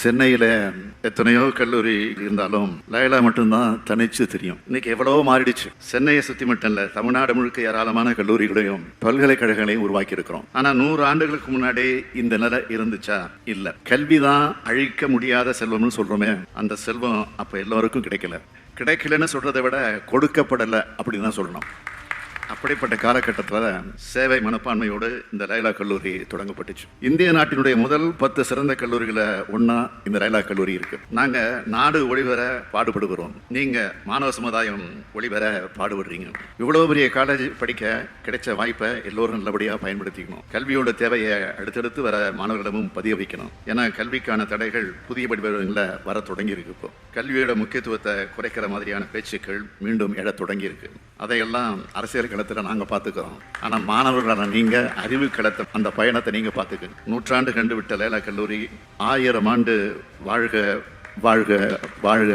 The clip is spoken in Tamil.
சென்னையில் எத்தனையோ கல்லூரி இருந்தாலும் லயோலா மட்டும்தான் தனிச்சு தெரியும். இன்னைக்கு எவ்வளவோ மாறிடுச்சு. சென்னையை சுற்றி மட்டும் இல்லை, தமிழ்நாடு முழுக்க ஏராளமான கல்லூரிகளையும் பல்கலைக்கழகங்களையும் உருவாக்கி இருக்கிறோம். ஆனால் 100 ஆண்டுகளுக்கு முன்னாடி இந்த நிலை இருந்துச்சா? இல்லை. கல்விதான் அழிக்க முடியாத செல்வம்னு சொல்றோமே, அந்த செல்வம் அப்போ எல்லோருக்கும் கிடைக்கலன்னு சொல்றதை விட கொடுக்கப்படலை அப்படின்னு தான் சொல்லணும். அப்படிப்பட்ட காலகட்டத்தில் சேவை மனப்பான்மையோடு இந்த லயோலா கல்லூரி தொடங்கப்பட்டுச்சு. இந்திய நாட்டினுடைய முதல் 10 சிறந்த கல்லூரிகளை ஒன்னா இந்த லயோலா கல்லூரி இருக்கு. நாங்க நாடு ஒளிவர பாடுபடுகிறோம், நீங்க மாணவ சமுதாயம் ஒளிவர பாடுபடுறீங்க. இவ்வளவு பெரிய காலேஜ் படிக்க கிடைச்ச வாய்ப்பை எல்லோரும் நல்லபடியா பயன்படுத்திக்கணும். கல்வியோட தேவையை அடுத்தடுத்து வர மாணவர்களிடமும் பதிய வைக்கணும். ஏன்னா கல்விக்கான தடைகள் புதிய படிப்புகளில் வர தொடங்கி இருக்கு. இப்போ கல்வியோட முக்கியத்துவத்தை குறைக்கிற மாதிரியான பேச்சுக்கள் மீண்டும் எழ தொடங்கி இருக்கு. அதையெல்லாம் அரசியல் களத்தில் நாங்கள் பார்த்துக்கிறோம். ஆனால் மாணவர்களான நீங்கள் அறிவு களத்தை அந்த பயணத்தை நீங்கள் பார்த்துக்கங்க. 100 ஆண்டு கண்டு விட்ட லயோலா கல்லூரி 1000 ஆண்டு வாழ்க வாழ்க வாழ்க.